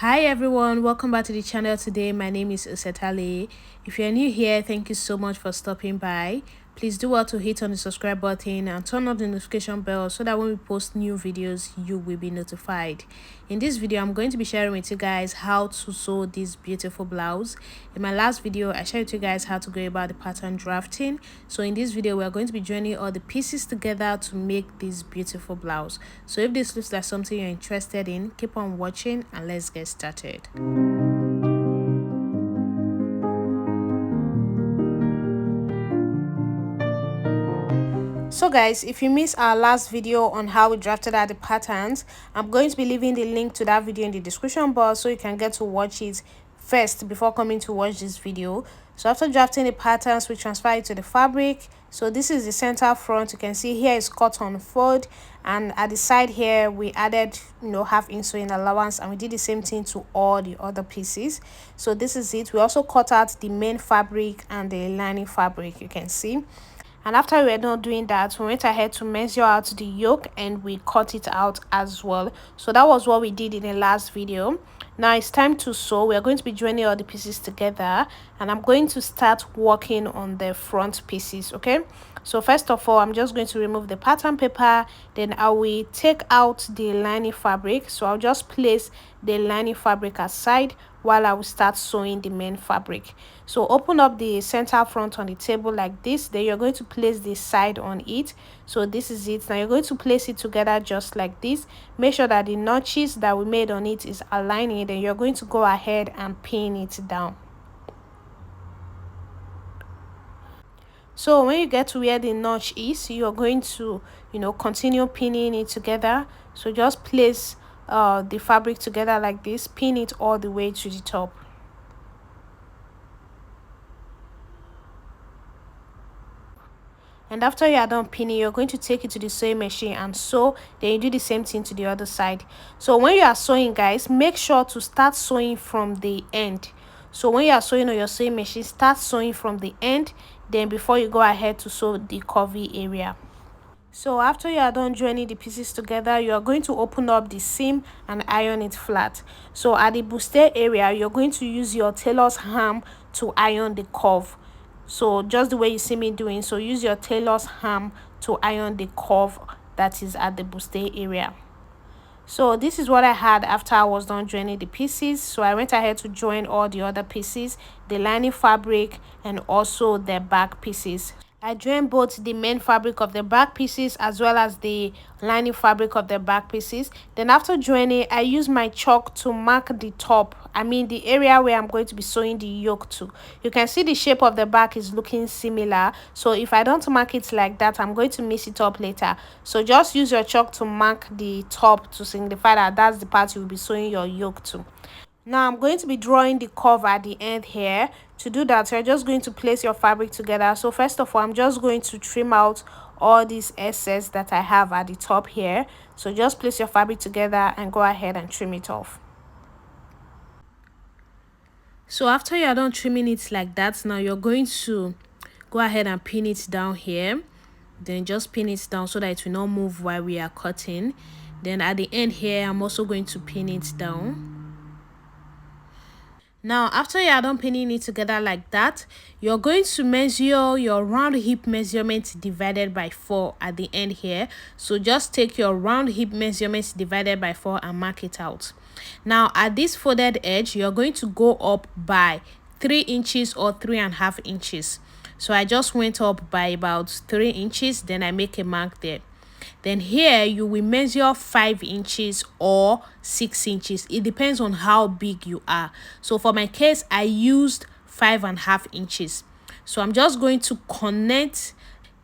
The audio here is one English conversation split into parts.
Hi everyone, welcome back to the channel. Today my name is Usetale. If you're new here, thank you so much for stopping by. Please do well to hit on the subscribe button and turn on the notification bell so that when we post new videos you will be notified. In this video I'm going to be sharing with you guys how to sew this beautiful blouse. In my last video I shared with you guys how to go about the pattern drafting. So in this video we are going to be joining all the pieces together to make this beautiful blouse. So if this looks like something you're interested in, keep on watching and let's get started. So guys, if you missed our last video on how we drafted out the patterns, I'm going to be leaving the link to that video in the description box so you can get to watch it first before coming to watch this video. So after drafting the patterns, we transfer it to the fabric. So this is the center front. You can see here is cotton fold, and at the side here we added half-inch sewing allowance, and we did the same thing to all the other pieces. So this is it. We also cut out the main fabric and the lining fabric, you can see. And after we were done doing that, we went ahead to measure out the yoke and we cut it out as well. So that was what we did in the last video. Now it's time to sew. We are going to be joining all the pieces together, and I'm going to start working on the front pieces. Okay, so first of all I'm just going to remove the pattern paper, then I will take out the lining fabric. So I'll just place the lining fabric aside while I will start sewing the main fabric. So open up the center front on the table like this, then you're going to place the side on it. So this is it. Now you're going to place it together just like this. Make sure that the notches that we made on it is aligning, then you're going to go ahead and pin it down. So when you get to where the notch is, you're going to continue pinning it together. So just place the fabric together like this, pin it all the way to the top. And after you are done pinning, you're going to take it to the sewing machine and sew. Then you do the same thing to the other side. So when you are sewing, guys, make sure to start sewing from the end. So when you are sewing on your sewing machine, start sewing from the end, then before you go ahead to sew the curvy area. So after you are done joining the pieces together, you are going to open up the seam and iron it flat. So at the bustier area, you're going to use your tailor's ham to iron the curve. So just the way you see me doing. So use your tailor's ham to iron the curve that is at the bustier area. So this is what I had after I was done joining the pieces. So I went ahead to join all the other pieces, the lining fabric and also the back pieces. I joined both the main fabric of the back pieces as well as the lining fabric of the back pieces. Then after joining, I use my chalk to mark the top, the area where I'm going to be sewing the yoke to. You can see the shape of the back is looking similar. So if I don't mark it like that, I'm going to mess it up later. So just use your chalk to mark the top to signify that that's the part you will be sewing your yoke to. Now I'm going to be drawing the curve at the end here. To do that, you're just going to place your fabric together. So first of all, I'm just going to trim out all these excess that I have at the top here. So just place your fabric together and go ahead and trim it off. So after you're done trimming it like that, now you're going to go ahead and pin it down here. Then just pin it down so that it will not move while we are cutting. Then at the end here, I'm also going to pin it down. Now after you are done pinning it together like that, you're going to measure your round hip measurement divided by 4 at the end here. So just take your round hip measurement divided by 4 and mark it out. Now at this folded edge, you're going to go up by 3 inches or 3.5 inches. So I just went up by about 3 inches, then I make a mark there. Then here you will measure 5 inches or 6 inches. It depends on how big you are. So for my case, I used 5.5 inches. So I'm just going to connect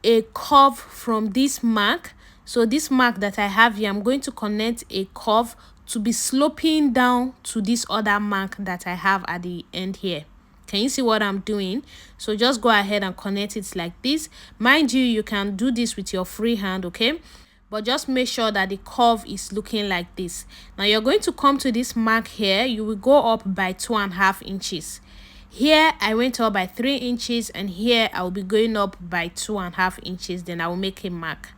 a curve from this mark. So this mark that I have here, I'm going to connect a curve to be sloping down to this other mark that I have at the end here. Can you see what I'm doing? So just go ahead and connect it like this. Mind you, you can do this with your free hand, okay? But just make sure that the curve is looking like this. Now you're going to come to this mark here. You will go up by 2.5 inches. Here I went up by 3 inches, and here I will be going up by 2.5 inches. Then I will make a mark.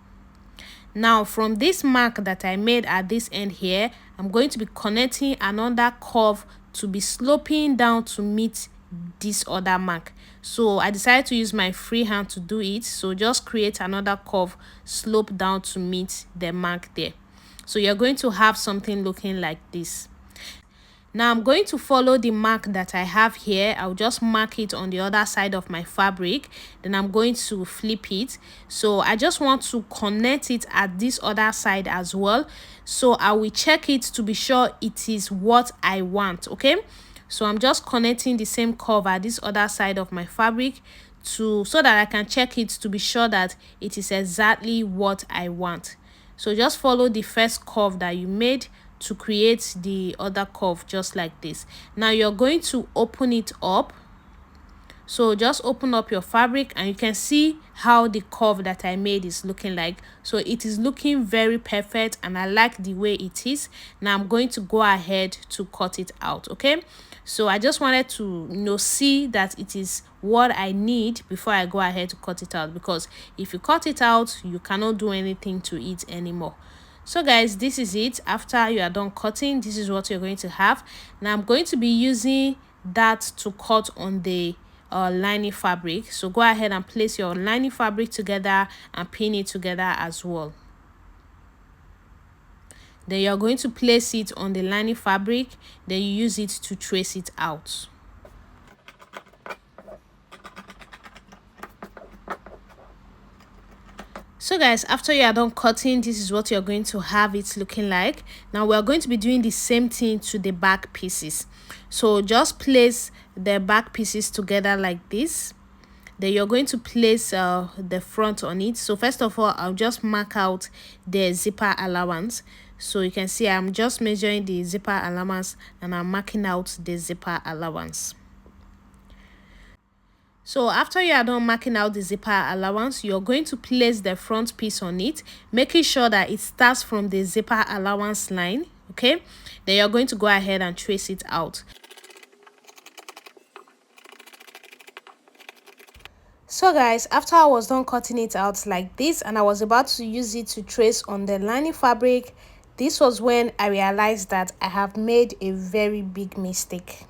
Now from this mark that I made at this end here, I'm going to be connecting another curve to be sloping down to meet this other mark. So I decided to use my free hand to do it. So just create another curve, slope down to meet the mark there. So you're going to have something looking like this. Now I'm going to follow the mark that I have here. I'll just mark it on the other side of my fabric. Then I'm going to flip it. So I just want to connect it at this other side as well. So I will check it to be sure it is what I want. Okay. So I'm just connecting the same curve at this other side of my fabric so that I can check it to be sure that it is exactly what I want. So just follow the first curve that you made to create the other curve just like this. Now you're going to open it up. So just open up your fabric and you can see how the curve that I made is looking like. So it is looking very perfect and I like the way it is. Now I'm going to go ahead to cut it out. Okay, so I just wanted to see that it is what I need before I go ahead to cut it out, because if you cut it out you cannot do anything to it anymore. So guys, this is it. After you are done cutting, this is what you're going to have. Now I'm going to be using that to cut on the lining fabric. So go ahead and place your lining fabric together and pin it together as well. Then you're going to place it on the lining fabric, then you use it to trace it out. So guys, after you are done cutting, this is what you're going to have it looking like. Now we're going to be doing the same thing to the back pieces. So just place the back pieces together like this. Then you're going to place the front on it. So first of all, I'll just mark out the zipper allowance. So you can see I'm just measuring the zipper allowance and I'm marking out the zipper allowance. So after you are done marking out the zipper allowance, you're going to place the front piece on it, making sure that it starts from the zipper allowance line. Okay, then you're going to go ahead and trace it out. So guys, after I was done cutting it out like this and I was about to use it to trace on the lining fabric, this was when I realized that I have made a very big mistake.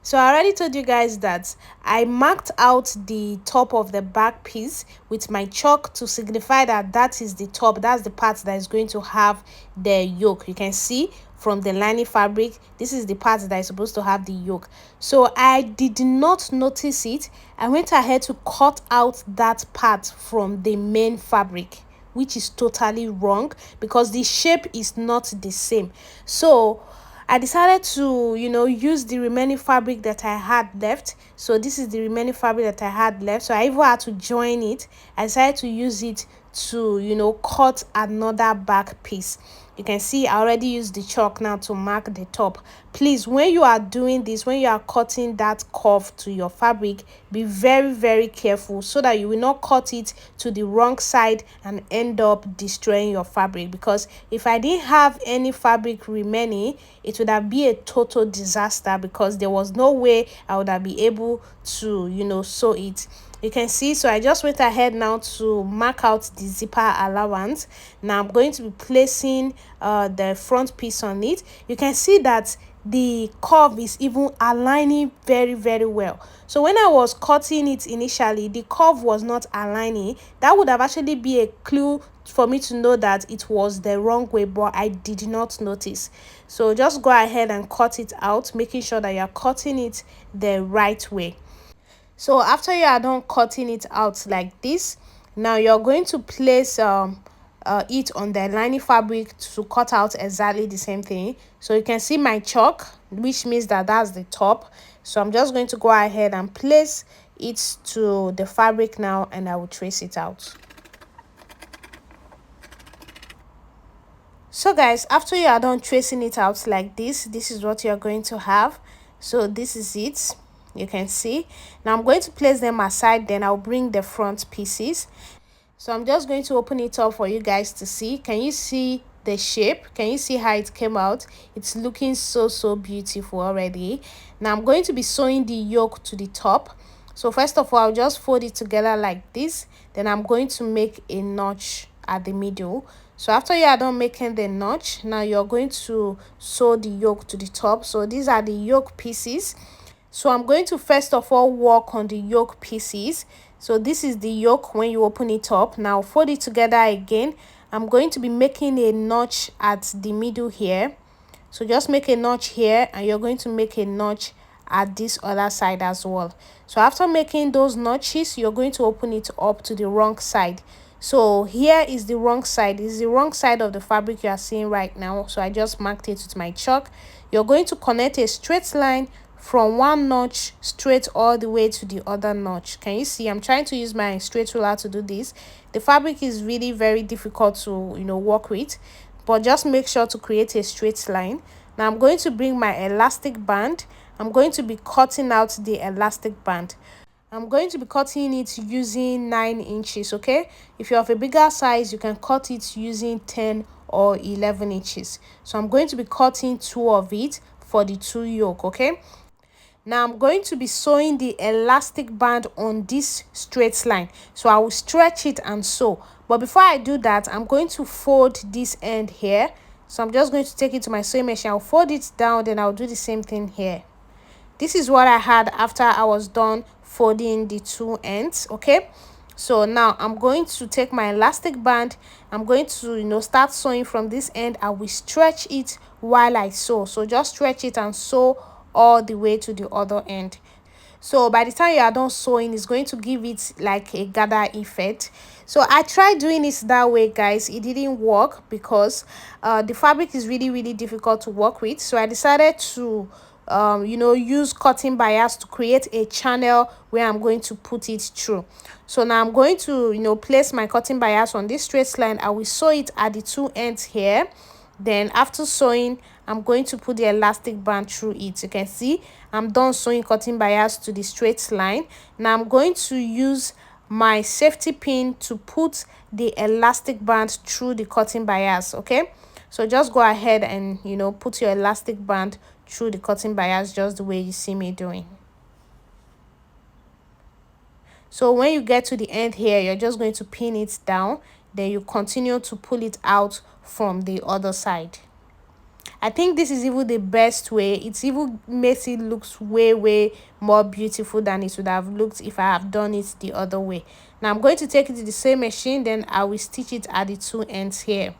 So I already told you guys that I marked out the top of the back piece with my chalk to signify that that is the top, that's the part that is going to have the yoke. You can see from the lining fabric, this is the part that is supposed to have the yoke. So I did not notice it. I went ahead to cut out that part from the main fabric, which is totally wrong because the shape is not the same. So I decided to, use the remaining fabric that I had left. So this is the remaining fabric that I had left. So I even had to join it. I decided to use it to, cut another back piece. You can see I already used the chalk now to mark the top. Please, when you are doing this, when you are cutting that curve to your fabric, be very, very careful so that you will not cut it to the wrong side and end up destroying your fabric. Because if I didn't have any fabric remaining, it would have been a total disaster because there was no way I would have been able to, sew it. You can see, so I just went ahead now to mark out the zipper allowance. Now I'm going to be placing the front piece on it. You can see that the curve is even aligning very, very well. So when I was cutting it initially, the curve was not aligning. That would have actually been a clue for me to know that it was the wrong way, but I did not notice. So just go ahead and cut it out, making sure that you're cutting it the right way. So after you are done cutting it out like this, now you're going to place it on the lining fabric to cut out exactly the same thing. So you can see my chalk, which means that that's the top. So I'm just going to go ahead and place it to the fabric now and I will trace it out. So guys, after you are done tracing it out like this is what you're going to have. So this is it. You can see. Now I'm going to place them aside, then I'll bring the front pieces. So I'm just going to open it up for you guys to see. Can you see the shape? Can you see how it came out? It's looking so beautiful already. Now I'm going to be sewing the yoke to the top. So first of all, I'll just fold it together like this. Then I'm going to make a notch at the middle. So after you are done making the notch, now you're going to sew the yoke to the top. So these are the yoke pieces. So I'm going to first of all work on the yoke pieces. So this is the yoke when you open it up. Now fold it together again. I'm going to be making a notch at the middle here. So just make a notch here, and you're going to make a notch at this other side as well. So after making those notches, you're going to open it up to the wrong side. So here is the wrong side. This is the wrong side of the fabric you are seeing right now. So I just marked it with my chalk. You're going to connect a straight line from one notch straight all the way to the other notch. Can you see? I'm trying to use my straight ruler to do this. The fabric is really very difficult to work with, but just make sure to create a straight line. Now I'm going to bring my elastic band. I'm going to be cutting out the elastic band. I'm going to be cutting it using 9 inches, okay? If you're of a bigger size, you can cut it using 10 or 11 inches. So I'm going to be cutting 2 of it for the 2 yoke, okay? Now I'm going to be sewing the elastic band on this straight line. So I will stretch it and sew. But before I do that, I'm going to fold this end here. So I'm just going to take it to my sewing machine. I'll fold it down, then I'll do the same thing here. This is what I had after I was done folding the 2 ends, okay? So now I'm going to take my elastic band. I'm going to start sewing from this end. I will stretch it while I sew. So just stretch it and sew all the way to the other end. So by the time you are done sewing, it's going to give it like a gather effect. So I tried doing it that way, guys. It didn't work because the fabric is really difficult to work with. So I decided to use cutting bias to create a channel where I'm going to put it through. So now I'm going to place my cutting bias on this straight line. I will sew it at the 2 ends here. Then after sewing, I'm going to put the elastic band through it. You can see I'm done sewing cutting bias to the straight line. Now I'm going to use my safety pin to put the elastic band through the cutting bias, okay? So just go ahead and put your elastic band through the cutting bias just the way you see me doing. So when you get to the end here, you're just going to pin it down. Then you continue to pull it out from the other side. I think this is even the best way. It even makes it look way more beautiful than it would have looked if I have done it the other way. Now I'm going to take it to the same machine, then I will stitch it at the 2 ends here.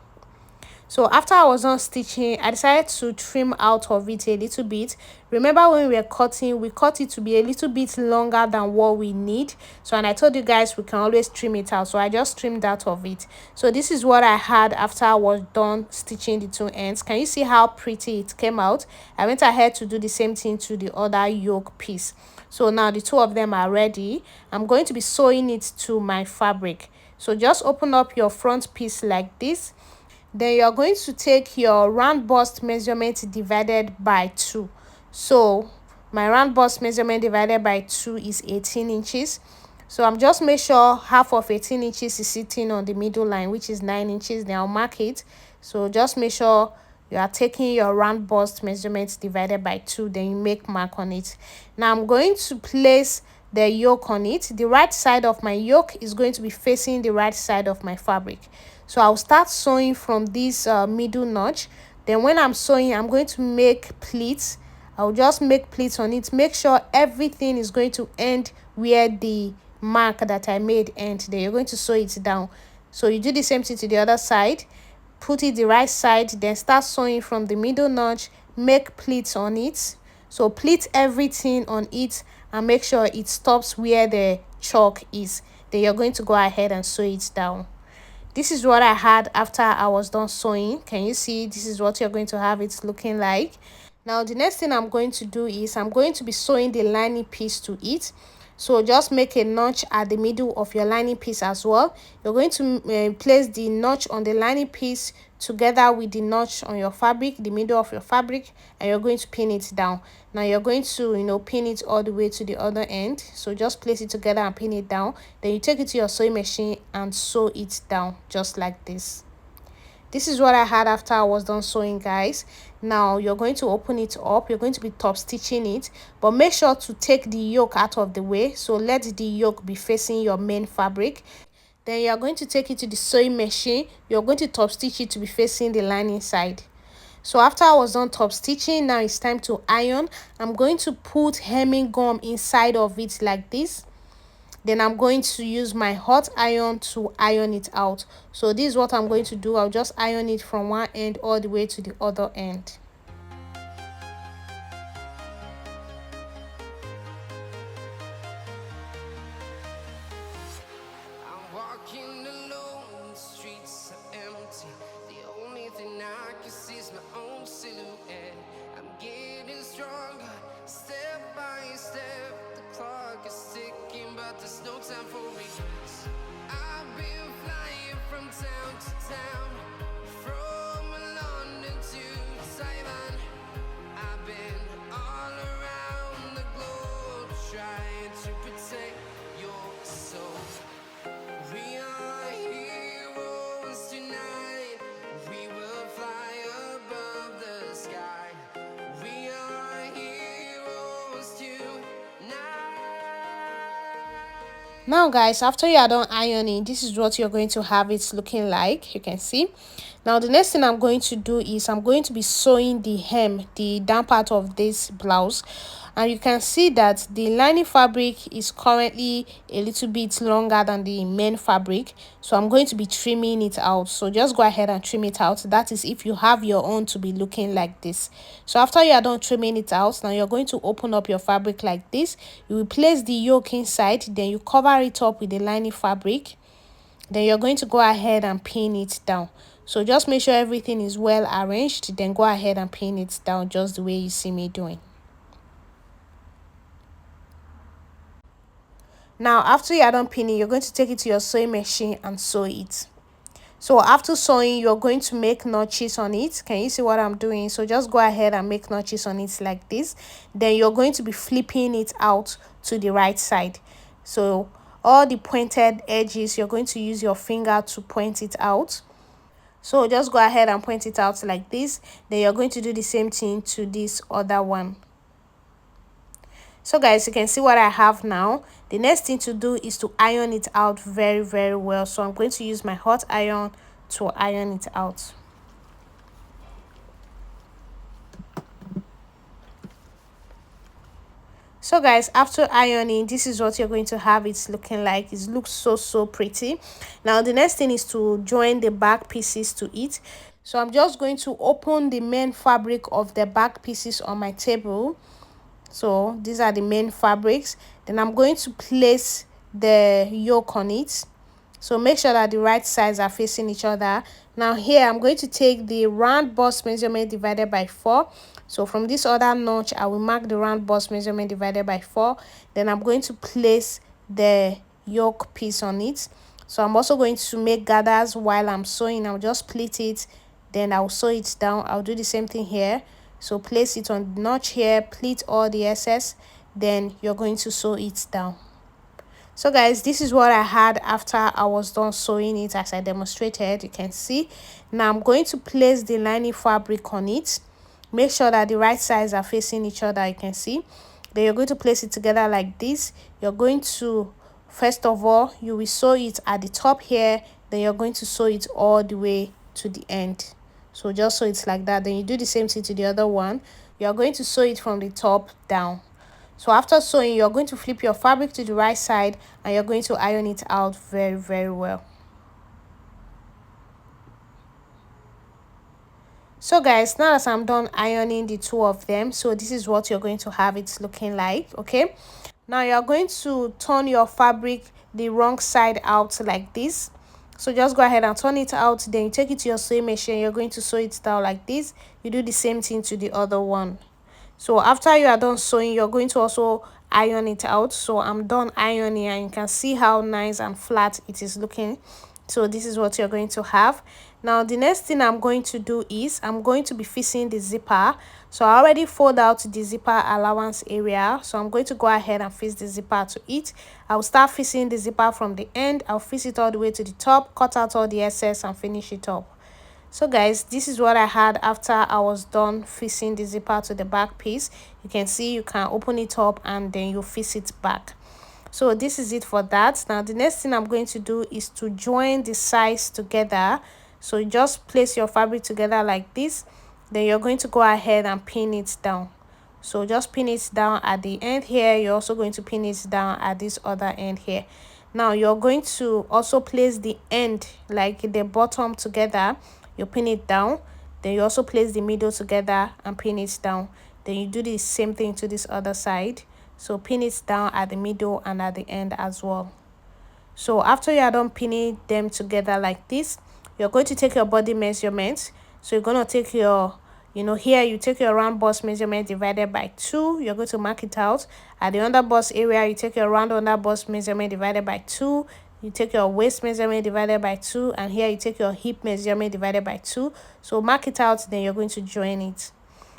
So after I was done stitching, I decided to trim out of it a little bit. Remember when we were cutting, we cut it to be a little bit longer than what we need. So, and I told you guys we can always trim it out. So I just trimmed out of it. So this is what I had after I was done stitching the 2 ends. Can you see how pretty it came out? I went ahead to do the same thing to the other yoke piece. So now the 2 of them are ready. I'm going to be sewing it to my fabric. So just open up your front piece like this. Then you're going to take your round bust measurement divided by 2. So my round bust measurement divided by 2 is 18 inches. So I'm just make sure half of 18 inches is sitting on the middle line, which is 9 inches. Then I'll mark it. So just make sure you are taking your round bust measurement divided by 2. Then you make mark on it. Now I'm going to place the yoke on it. The right side of my yoke is going to be facing the right side of my fabric. So I'll start sewing from this middle notch. Then when I'm sewing, I'm going to make pleats. I'll just make pleats on it. Make sure everything is going to end where the mark that I made end. Then you're going to sew it down. So you do the same thing to the other side. Put it the right side. Then start sewing from the middle notch. Make pleats on it. So pleat everything on it and make sure it stops where the chalk is. Then you're going to go ahead and sew it down. This is what I had after I was done sewing. Can you see? This is what you're going to have it looking like. Now the next thing I'm going to do is I'm going to be sewing the lining piece to it. So just make a notch at the middle of your lining piece as well. You're going to place the notch on the lining piece together with the notch on your fabric, the middle of your fabric, and you're going to pin it down. Now you're going to pin it all the way to the other end. So just place it together and pin it down. Then you take it to your sewing machine and sew it down just like this. This is what I had after I was done sewing, guys. Now you're going to open it up. You're going to be top stitching it, but make sure to take the yoke out of the way. So let the yoke be facing your main fabric. Then you are going to take it to the sewing machine. You're going to top stitch it to be facing the lining side. So after I was done top stitching, now it's time to iron. I'm going to put hemming gum inside of it like this. Then I'm going to use my hot iron to iron it out. So this is what I'm going to do. I'll just iron it from one end all the way to the other end. I'm walking alone, the streets are empty. The only thing I can see is my own silhouette. I'm getting stronger, step by step. The clock is ticking, but there's no time for regrets. I've been flying from town to town, from London to Taiwan. I've been all around the globe trying to protect your soul. We are heroes tonight. We will fly above the sky. We are heroes tonight. Now guys, after you are done ironing, this is what you're going to have it looking like. You can see. Now the next thing I'm going to do is I'm going to be sewing the hem, the down part of this blouse. And you can see that the lining fabric is currently a little bit longer than the main fabric, so I'm going to be trimming it out. So just go ahead and trim it out. That is if you have your own to be looking like this. So after you are done trimming it out, now you're going to open up your fabric like this. You will place the yoke inside, then you cover it up with the lining fabric. Then you're going to go ahead and pin it down. So just make sure everything is well arranged, then go ahead and pin it down just the way you see me doing. Now after you are done pinning, you're going to take it to your sewing machine and sew it. So after sewing, you're going to make notches on it. Can you see what I'm doing? So just go ahead and make notches on it like this. Then you're going to be flipping it out to the right side. So all the pointed edges, you're going to use your finger to point it out. So just go ahead and point it out like this. Then you're going to do the same thing to this other one. So guys, you can see what I have now. The next thing to do is to iron it out very well. So I'm going to use my hot iron to iron it out. So guys, after ironing, this is what you're going to have it looking like. It looks so pretty. Now the next thing is to join the back pieces to it. So I'm just going to open the main fabric of the back pieces on my table. So these are the main fabrics. Then I'm going to place the yoke on it. So make sure that the right sides are facing each other. Now here I'm going to take the round bust measurement divided by 4. So from this other notch, I will mark the round bust measurement divided by 4. Then I'm going to place the yoke piece on it. So I'm also going to make gathers while I'm sewing. I'll just split it, then I'll sew it down. I'll do the same thing here. So place it on the notch here, pleat all the excess, then you're going to sew it down. So guys, this is what I had after I was done sewing it as I demonstrated. You can see. Now I'm going to place the lining fabric on it. Make sure that the right sides are facing each other. You can see. Then you're going to place it together like this. You're going to, first of all, you will sew it at the top here. Then you're going to sew it all the way to the end. So just sew it like that. Then you do the same thing to the other one. You're going to sew it from the top down. So after sewing, you're going to flip your fabric to the right side and you're going to iron it out very well. So guys, now that I'm done ironing the two of them, so this is what you're going to have it looking like. Okay, now you're going to turn your fabric the wrong side out like this. So just go ahead and turn it out, then you take it to your sewing machine. You're going to sew it down like this. You do the same thing to the other one. So after you are done sewing, you're going to also iron it out. So I'm done ironing and you can see how nice and flat it is looking. So this is what you're going to have. Now the next thing I'm going to do is I'm going to be fixing the zipper. So I already fold out the zipper allowance area, so I'm going to go ahead and fix the zipper to it. I'll start fixing the zipper from the end. I'll fix it all the way to the top, cut out all the excess and finish it up. So guys, this is what I had after I was done fixing the zipper to the back piece. You can see you can open it up and then you fix it back. So this is it for that. Now the next thing I'm going to do is to join the sides together. So you just place your fabric together like this, then you're going to go ahead and pin it down. So just pin it down at the end here. You're also going to pin it down at this other end here. Now you're going to also place the end, like the bottom, together. You pin it down, then you also place the middle together and pin it down. Then you do the same thing to this other side. So pin it down at the middle and at the end as well. So after you are done pinning them together like this, you're going to take your body measurements. So you're going to take your, here you take your round bust measurement divided by 2. You're going to mark it out. At the under bust area, you take your round under bust measurement divided by 2. You take your waist measurement divided by 2. And here you take your hip measurement divided by 2. So mark it out, then you're going to join it.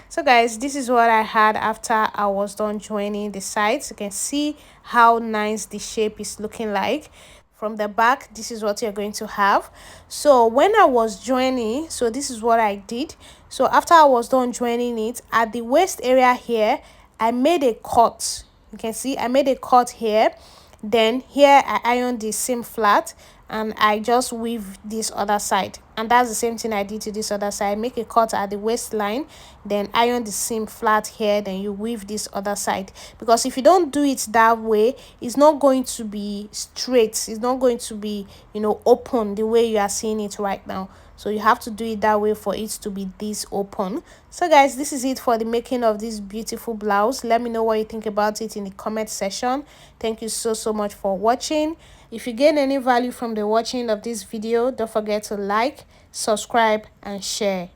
So guys, this is what I had after I was done joining the sides. You can see how nice the shape is looking like. From the back, this is what you're going to have. So when I was joining, so this is what I did. So after I was done joining it, at the waist area here, I made a cut. You can see I made a cut here. Then here I ironed the seam flat and I just weave this other side, and that's the same thing I did to this other side. Make a cut at the waistline, then iron the seam flat here, then you weave this other side, because if you don't do it that way, it's not going to be straight, it's not going to be open the way you are seeing it right now. So you have to do it that way for it to be this open. So guys, this is it for the making of this beautiful blouse. Let me know what you think about it in the comment section. Thank you so much for watching. If you gain any value from the watching of this video, don't forget to like, subscribe and share.